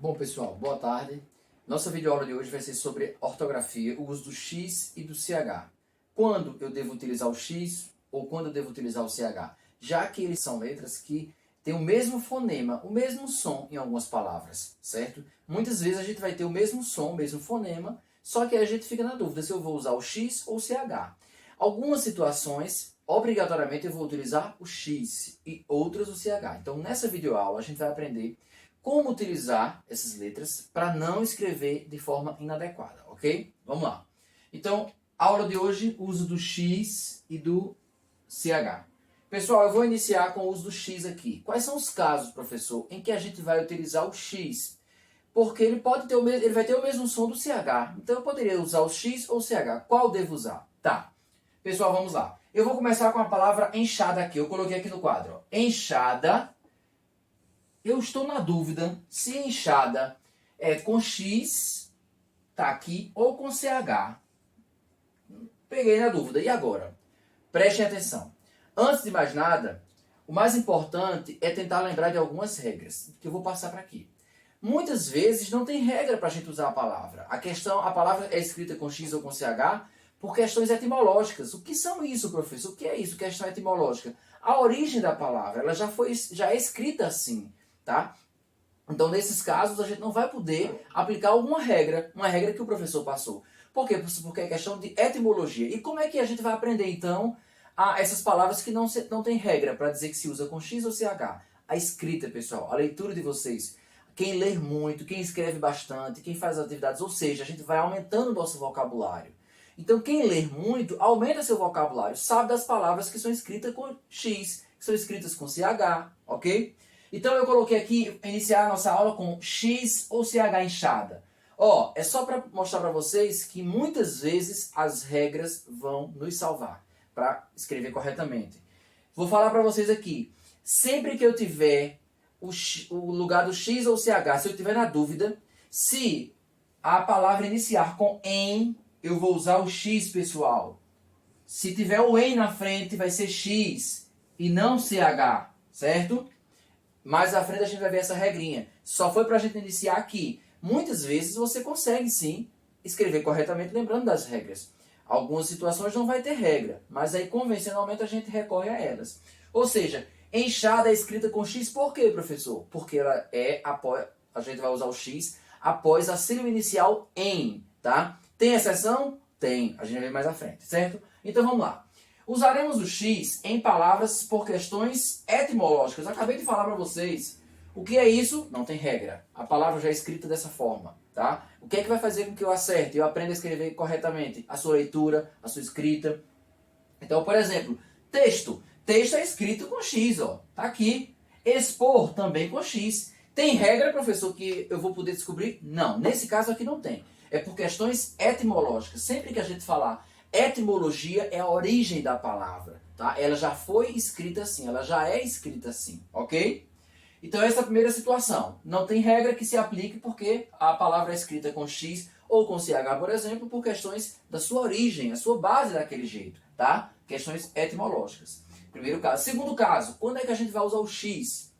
Bom, pessoal, boa tarde. Nossa videoaula de hoje vai ser sobre ortografia, o uso do X e do CH. Quando eu devo utilizar o X ou quando eu devo utilizar o CH? Já que eles são letras que têm o mesmo fonema, o mesmo som em algumas palavras, certo? Muitas vezes a gente vai ter o mesmo som, o mesmo fonema, só que a gente fica na dúvida se eu vou usar o X ou o CH. Algumas situações, obrigatoriamente eu vou utilizar o X e outras o CH. Então, nessa videoaula a gente vai aprender como utilizar essas letras para não escrever de forma inadequada, ok? Vamos lá. Então, aula de hoje, uso do X e do CH. Pessoal, eu vou iniciar com o uso do X aqui. Quais são os casos, professor, em que a gente vai utilizar o X? Porque ele vai ter o mesmo som do CH. Então, eu poderia usar o X ou o CH. Qual devo usar? Tá. Pessoal, vamos lá. Eu vou começar com a palavra enxada aqui. Eu coloquei aqui no quadro. Ó. Enxada. Eu estou na dúvida se enxada é com X, tá aqui, ou com CH. Peguei na dúvida. E agora? Prestem atenção. Antes de mais nada, o mais importante é tentar lembrar de algumas regras, que eu vou passar para aqui. Muitas vezes não tem regra para a gente usar a palavra. A palavra é escrita com X ou com CH por questões etimológicas. O que são isso, professor? O que é isso, questão etimológica? A origem da palavra, ela já é escrita assim. Tá? Então, nesses casos, a gente não vai poder aplicar alguma regra, uma regra que o professor passou. Por quê? Porque é questão de etimologia. E como é que a gente vai aprender, então, essas palavras que não tem regra para dizer que se usa com X ou CH? A escrita, pessoal, a leitura de vocês. Quem lê muito, quem escreve bastante, quem faz atividades, ou seja, a gente vai aumentando o nosso vocabulário. Então, quem lê muito, aumenta seu vocabulário, sabe das palavras que são escritas com X, que são escritas com CH, ok? Então eu coloquei aqui, iniciar a nossa aula com X ou CH enxada. Ó, é só para mostrar para vocês que muitas vezes as regras vão nos salvar para escrever corretamente. Vou falar para vocês aqui, sempre que eu tiver o lugar do X ou CH, se eu tiver na dúvida, se a palavra iniciar com em, eu vou usar o X, pessoal. Se tiver o em na frente, vai ser X e não CH, certo? Mais à frente a gente vai ver essa regrinha. Só foi para a gente iniciar aqui. Muitas vezes você consegue sim escrever corretamente lembrando das regras. Algumas situações não vai ter regra, mas aí convencionalmente a gente recorre a elas. Ou seja, enxada é escrita com X por quê, professor? Porque ela é após, a gente vai usar o X após a sílaba inicial em, tá? Tem exceção? Tem. A gente vai ver mais à frente, certo? Então vamos lá. Usaremos o X em palavras por questões etimológicas. Acabei de falar para vocês. O que é isso? Não tem regra. A palavra já é escrita dessa forma, tá? O que é que vai fazer com que eu acerte? Eu aprenda a escrever corretamente. A sua leitura, a sua escrita. Então, por exemplo, texto. Texto é escrito com X, ó. Tá aqui. Expor também com X. Tem regra, professor, que eu vou poder descobrir? Não. Nesse caso aqui não tem. É por questões etimológicas. Sempre que a gente falar etimologia é a origem da palavra, tá? Ela já foi escrita assim, ela já é escrita assim, ok? Então essa é a primeira situação. Não tem regra que se aplique porque a palavra é escrita com X ou com CH, por exemplo, por questões da sua origem, a sua base é daquele jeito, tá? Questões etimológicas. Primeiro caso. Segundo caso, quando é que a gente vai usar o X?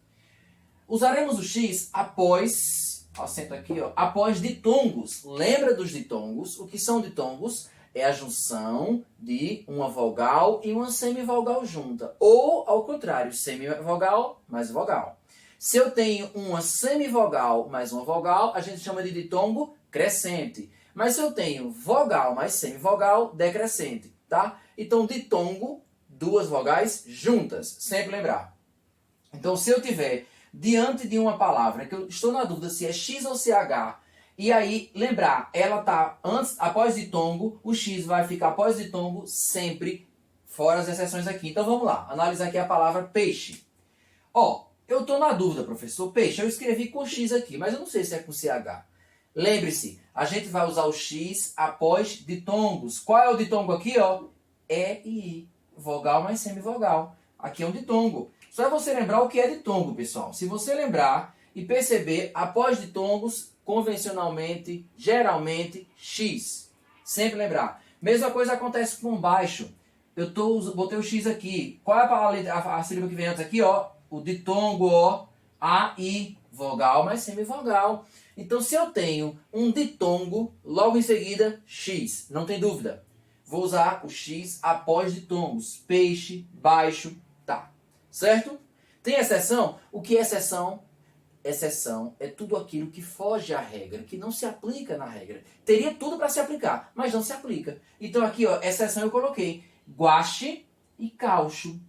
Usaremos o X após, acento aqui, ó, após ditongos. Lembra dos ditongos? O que são ditongos? É a junção de uma vogal e uma semivogal junta. Ou, ao contrário, semivogal mais vogal. Se eu tenho uma semivogal mais uma vogal, a gente chama de ditongo crescente. Mas se eu tenho vogal mais semivogal, decrescente, tá? Então, ditongo, duas vogais juntas, sempre lembrar. Então, se eu tiver diante de uma palavra que eu estou na dúvida se é X ou CH, e aí, lembrar, ela tá após ditongo, o X vai ficar após ditongo sempre, fora as exceções aqui. Então vamos lá, analisar aqui a palavra peixe. Ó, eu tô na dúvida, professor, peixe, eu escrevi com X aqui, mas eu não sei se é com CH. Lembre-se, a gente vai usar o X após ditongos. Qual é o ditongo aqui, ó? E e I, vogal mais semivogal. Aqui é um ditongo. Só é você lembrar o que é ditongo, pessoal. Se você lembrar e perceber, após ditongos, convencionalmente, geralmente, X. Sempre lembrar. Mesma coisa acontece com baixo. Botei o X aqui. Qual é a sílaba que vem antes aqui? Ó, o ditongo, ó, A, I, vogal mais semivogal. Então, se eu tenho um ditongo, logo em seguida, X, não tem dúvida. Vou usar o X após ditongos. Peixe, baixo, tá. Certo? Tem exceção? O que é exceção? Exceção é tudo aquilo que foge à regra, que não se aplica na regra. Teria tudo para se aplicar, mas não se aplica. Então aqui, ó, exceção eu coloquei guache e caucho.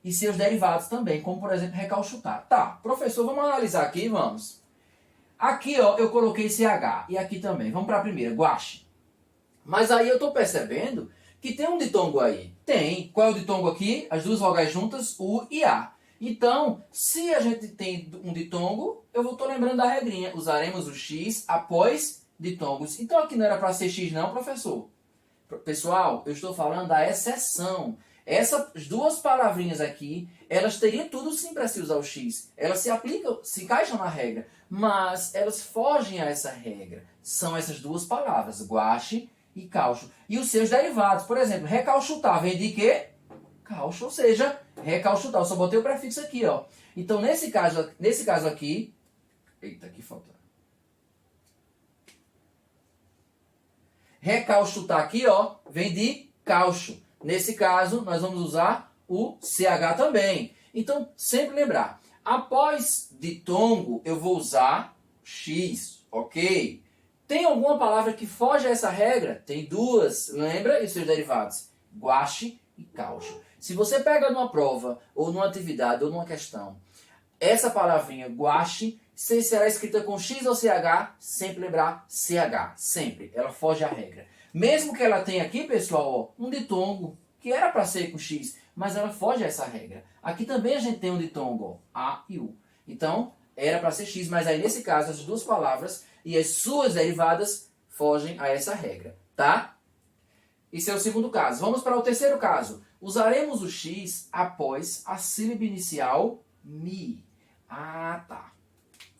E seus derivados também, como por exemplo recauchutar. Tá, professor, vamos analisar aqui, vamos. Aqui, ó, eu coloquei CH e aqui também. Vamos para a primeira, guache. Mas aí eu estou percebendo que tem um ditongo aí. Tem. Qual é o ditongo aqui? As duas vogais juntas, U e A. Então, se a gente tem um ditongo, eu estou lembrando da regrinha. Usaremos o X após ditongos. Então aqui não era para ser X não, professor? Pessoal, eu estou falando da exceção. Essas duas palavrinhas aqui, elas teriam tudo sim para se usar o X. Elas se aplicam, se encaixam na regra, mas elas fogem a essa regra. São essas duas palavras, guache e caucho. E os seus derivados, por exemplo, recauchutar vem de quê? Caucho, ou seja, recauchutar. Eu só botei o prefixo aqui, ó. Então, nesse caso aqui... Eita, aqui falta. Recauchutar aqui, ó, vem de caucho. Nesse caso, nós vamos usar o CH também. Então, sempre lembrar. Após ditongo, eu vou usar X, ok? Tem alguma palavra que foge a essa regra? Tem duas, lembra? E seus derivados? Guache e caucho. Se você pega numa prova, ou numa atividade, ou numa questão, essa palavrinha guache, se será escrita com X ou CH, sempre lembrar CH, sempre. Ela foge à regra. Mesmo que ela tenha aqui, pessoal, ó, um ditongo, que era para ser com X, mas ela foge a essa regra. Aqui também a gente tem um ditongo, ó, A e U. Então, era para ser X, mas aí nesse caso, as duas palavras e as suas derivadas fogem a essa regra, tá? Esse é o segundo caso. Vamos para o terceiro caso. Usaremos o X após a sílaba inicial mi. Ah, tá.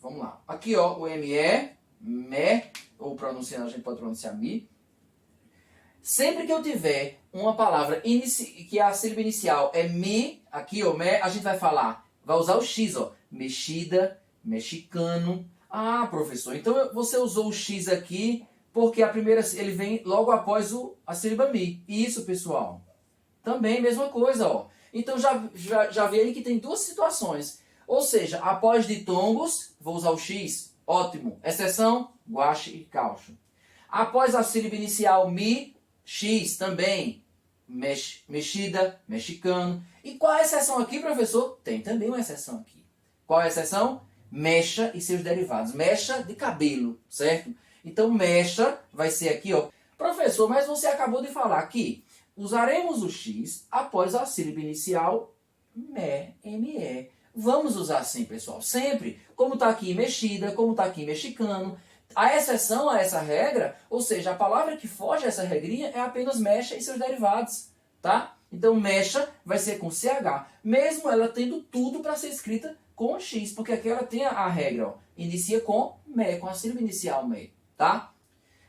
Vamos lá. Aqui, ó, o ME, me, ou pronunciando, a gente pode pronunciar mi. Sempre que eu tiver uma palavra que a sílaba inicial é mi, aqui, ó, me, a gente vai falar, vai usar o X, ó, mexida, mexicano. Ah, professor, então você usou o X aqui porque a primeira, ele vem logo após a sílaba mi. Isso, pessoal. Também, mesma coisa, ó. Então, já vi aí que tem duas situações. Ou seja, após ditongos, vou usar o X. Ótimo. Exceção, guache e caucho. Após a sílaba inicial mi, X também. Mexida, mexicano. E qual é a exceção aqui, professor? Tem também uma exceção aqui. Qual é a exceção? Mecha e seus derivados. Mecha de cabelo, certo? Então, mecha vai ser aqui, ó. Professor, mas você acabou de falar que usaremos o X após a sílaba inicial me. Vamos usar assim, pessoal, sempre. Como está aqui mexida, como está aqui mexicano. A exceção a essa regra, ou seja, a palavra que foge a essa regrinha é apenas mecha e seus derivados, tá? Então, mecha vai ser com CH, mesmo ela tendo tudo para ser escrita com X, porque aqui ela tem a regra, ó, inicia com me, com a sílaba inicial me, tá?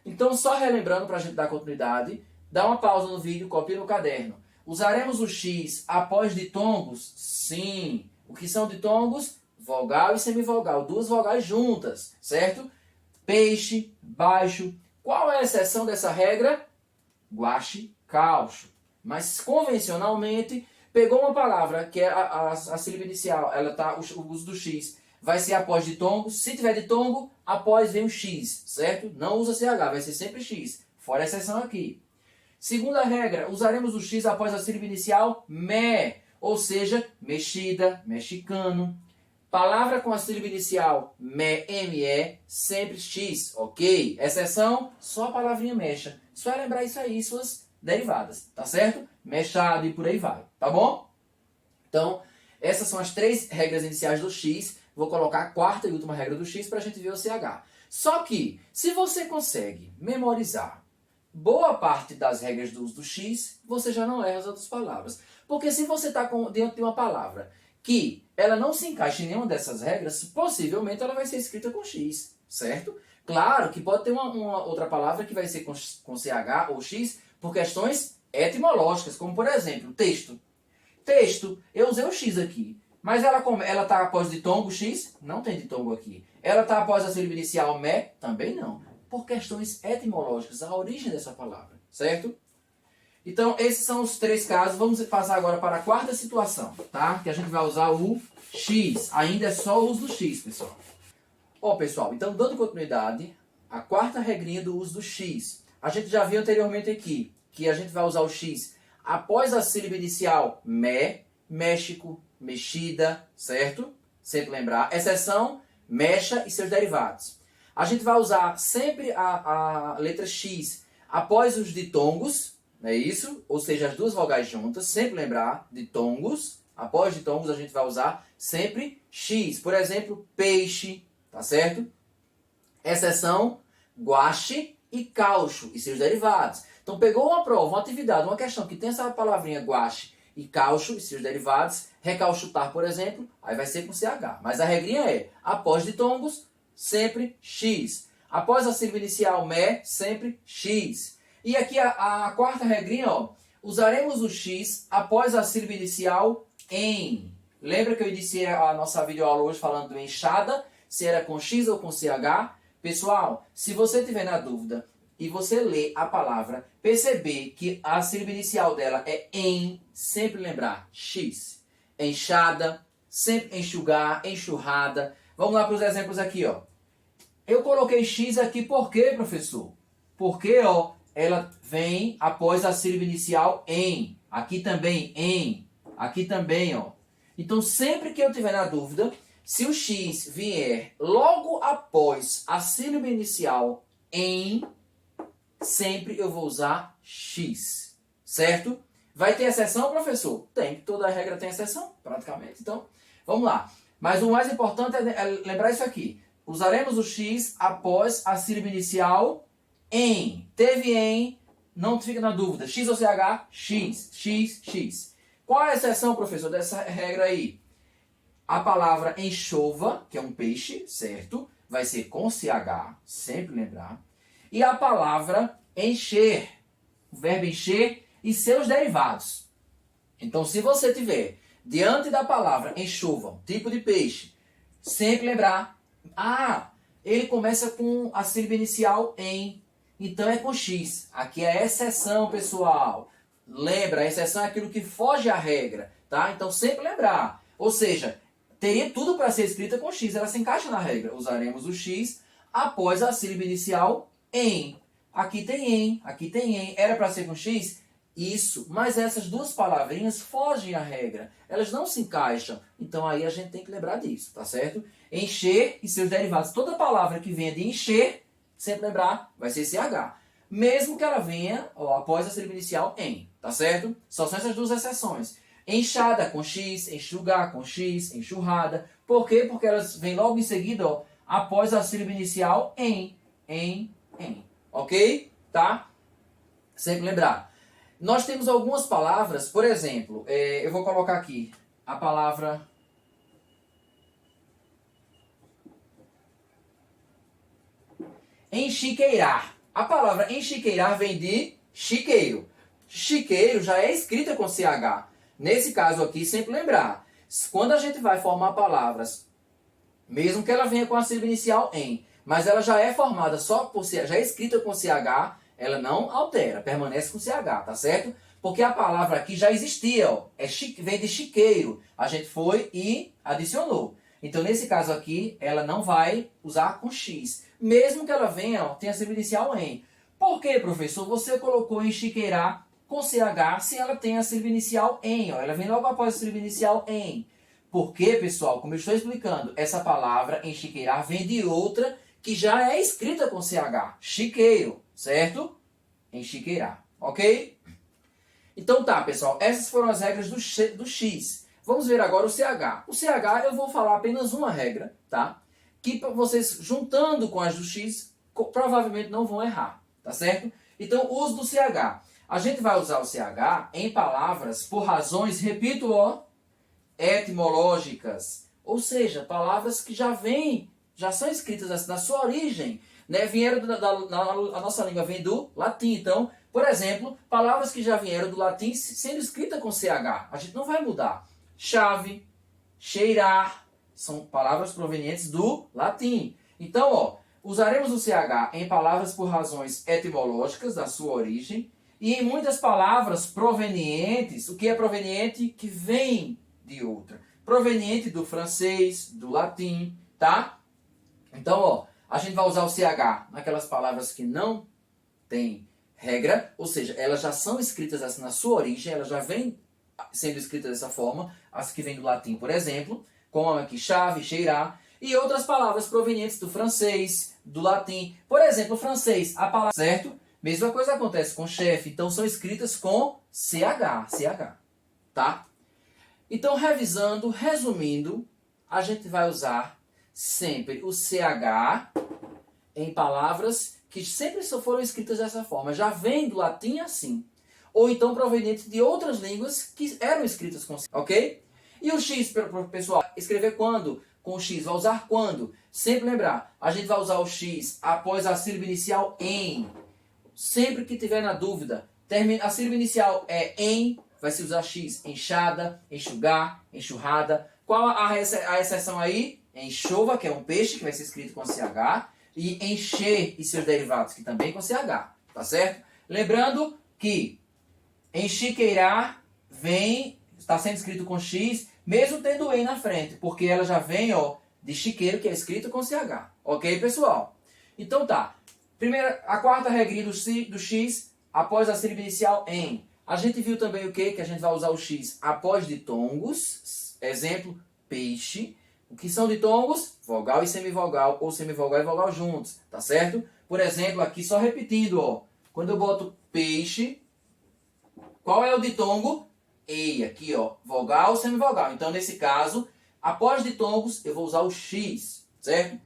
Então, só relembrando para a gente dar continuidade, dá uma pausa no vídeo, copia no caderno. Usaremos o X após ditongos? Sim. O que são ditongos? Vogal e semivogal, duas vogais juntas, certo? Peixe, baixo. Qual é a exceção dessa regra? Guache, caucho. Mas convencionalmente, pegou uma palavra que é a sílaba inicial, ela tá, o uso do X vai ser após ditongo. Se tiver ditongo, após vem o X, certo? Não usa CH, vai ser sempre X. Fora a exceção aqui. Segunda regra, usaremos o X após a sílaba inicial me, ou seja, mexida, mexicano. Palavra com a sílaba inicial me, sempre X, ok? Exceção, só a palavrinha mecha. Só é lembrar isso aí, suas derivadas, tá certo? Mechado e por aí vai, tá bom? Então, essas são as três regras iniciais do X. Vou colocar a quarta e última regra do X para a gente ver o CH. Só que, se você consegue memorizar boa parte das regras do uso do X, você já não erra as outras palavras. Porque se você está diante de uma palavra que ela não se encaixa em nenhuma dessas regras, possivelmente ela vai ser escrita com X, certo? Claro que pode ter uma outra palavra que vai ser com CH ou X por questões etimológicas, como por exemplo, texto. Texto, eu usei o X aqui. Mas ela está após o ditongo X? Não tem ditongo aqui. Ela está após a sílaba inicial me? Também não. Por questões etimológicas, a origem dessa palavra, certo? Então, esses são os 3 casos. Vamos passar agora para a quarta situação, tá? Que a gente vai usar o X. Ainda é só o uso do X, pessoal. Ó, pessoal, então dando continuidade, a quarta regrinha do uso do X. A gente já viu anteriormente aqui que a gente vai usar o X após a sílaba inicial me, México, mexida, certo? Sempre lembrar. Exceção, mexa e seus derivados. A gente vai usar sempre a letra X após os ditongos, não é isso? Ou seja, as duas vogais juntas, sempre lembrar, ditongos. Após ditongos a gente vai usar sempre X. Por exemplo, peixe, tá certo? Exceção, guache e caucho e seus derivados. Então pegou uma prova, uma atividade, uma questão que tem essa palavrinha guache e caucho e seus derivados, recauchutar, por exemplo, aí vai ser com CH. Mas a regrinha é, após ditongos, sempre X. Após a sílaba inicial me, sempre X. E aqui a quarta regrinha, ó, usaremos o X após a sílaba inicial em. Lembra que eu iniciei a nossa videoaula hoje falando do enxada, se era com X ou com CH? Pessoal, se você tiver na dúvida e você ler a palavra, perceber que a sílaba inicial dela é em, sempre lembrar X. Enxada, sempre enxugar, enxurrada. Vamos lá para os exemplos aqui, ó. Eu coloquei X aqui por quê, professor? Porque, ó, ela vem após a sílaba inicial em. Aqui também em. Aqui também, ó. Então, sempre que eu tiver na dúvida, se o X vier logo após a sílaba inicial em, sempre eu vou usar X, certo? Vai ter exceção, professor? Tem, toda regra tem exceção, praticamente. Então, vamos lá. Mas o mais importante é lembrar isso aqui. Usaremos o X após a sílaba inicial em. Teve em, não fica na dúvida. X ou CH? X, X, X. Qual é a exceção, professor, dessa regra aí? A palavra enxova, que é um peixe, certo? Vai ser com CH, sempre lembrar. E a palavra encher, o verbo encher e seus derivados. Então, se você tiver diante da palavra enxova, tipo de peixe, sempre lembrar, ele começa com a sílaba inicial em, então é com X. Aqui é a exceção, pessoal. Lembra, a exceção é aquilo que foge à regra, tá? Então, sempre lembrar. Ou seja, teria tudo para ser escrita com X, ela se encaixa na regra. Usaremos o X após a sílaba inicial em. Aqui tem em. Era para ser com X? Isso. Mas essas duas palavrinhas fogem à regra. Elas não se encaixam. Então aí a gente tem que lembrar disso, tá certo? Encher e seus derivados. Toda palavra que venha de encher, sempre lembrar, vai ser CH. Mesmo que ela venha após a sílaba inicial em, tá certo? Só são essas duas exceções. Enxada com X, enxugar com X, enxurrada. Por quê? Porque elas vêm logo em seguida, ó, após a sílaba inicial em. Ok? Tá? Sempre lembrar. Nós temos algumas palavras, por exemplo, eu vou colocar aqui a palavra enchiqueirar. A palavra enchiqueirar vem de chiqueiro. Chiqueiro já é escrita com CH. Nesse caso aqui, sempre lembrar, quando a gente vai formar palavras, mesmo que ela venha com a sílaba inicial em, mas ela já é formada só por CH, já é escrita com CH, ela não altera, permanece com CH, tá certo? Porque a palavra aqui já existia, ó, vem de chiqueiro. A gente foi e adicionou. Então, nesse caso aqui, ela não vai usar com X. Mesmo que ela venha, ó, tenha sílaba inicial em. Por que, professor, você colocou enchiqueirar com CH se ela tem a sílaba inicial em? Ó, ela vem logo após a sílaba inicial em. Porque, pessoal, como eu estou explicando, essa palavra enchiqueirar vem de outra que já é escrita com CH. Chiqueiro, certo? Enchiqueirar, ok? Então tá, pessoal, essas foram as regras do X. Vamos ver agora o CH. O CH eu vou falar apenas uma regra, tá? Que vocês, juntando com as do X, provavelmente não vão errar, tá certo? Então, o uso do CH. A gente vai usar o CH em palavras por razões, repito, ó, etimológicas. Ou seja, palavras que já são escritas na sua origem, né? Vieram a nossa língua vem do latim. Então, por exemplo, palavras que já vieram do latim sendo escritas com CH. A gente não vai mudar. Chave, cheirar, são palavras provenientes do latim. Então, ó, usaremos o CH em palavras por razões etimológicas da sua origem e em muitas palavras provenientes. O que é proveniente? Que vem de outra. Proveniente do francês, do latim, tá? Então, ó, a gente vai usar o CH naquelas palavras que não tem regra, ou seja, elas já são escritas assim na sua origem, elas já vêm sendo escritas dessa forma, as que vêm do latim, por exemplo, como aqui chave, cheirar, e outras palavras provenientes do francês, do latim. Por exemplo, o francês, a palavra, certo? Mesma coisa acontece com chefe, então são escritas com CH, tá? Então, revisando, resumindo, a gente vai usar sempre o CH em palavras que sempre só foram escritas dessa forma. Já vem do latim assim. Ou então proveniente de outras línguas que eram escritas com CH, ok? E o X, pessoal, escrever quando? Com o X, vai usar quando? Sempre lembrar, a gente vai usar o X após a sílaba inicial em. Sempre que tiver na dúvida, a sílaba inicial é em, vai se usar X. Enxada, enxugar, enxurrada. Qual a exceção aí? Enxova, que é um peixe, que vai ser escrito com CH. E encher e seus derivados, que também com CH. Tá certo? Lembrando que enxiqueirar vem, está sendo escrito com X, mesmo tendo E na frente. Porque ela já vem, ó, de chiqueiro, que é escrito com CH. Ok, pessoal? Então tá. A quarta regrinha do X, após a sílaba inicial em. A gente viu também o quê? Que a gente vai usar o X após ditongos. Exemplo, peixe. O que são ditongos? Vogal e semivogal, ou semivogal e vogal juntos, tá certo? Por exemplo, aqui só repetindo, ó. Quando eu boto peixe, qual é o ditongo? Ei, aqui, ó. Vogal, semivogal. Então, nesse caso, após ditongos, eu vou usar o X, certo?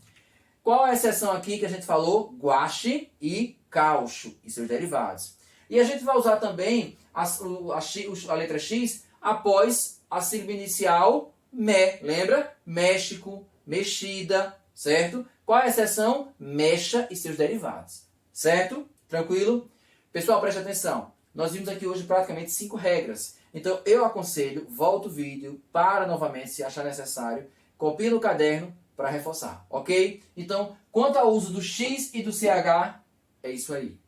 Qual a exceção aqui que a gente falou? Guache e caucho e seus derivados. E a gente vai usar também a letra X após a sílaba inicial me. Lembra? México, mexida, certo? Qual a exceção? Mexa e seus derivados. Certo? Tranquilo? Pessoal, preste atenção. Nós vimos aqui hoje praticamente 5 regras. Então, eu aconselho, volta o vídeo, para novamente, se achar necessário, copie no caderno para reforçar, ok? Então, quanto ao uso do X e do CH, é isso aí.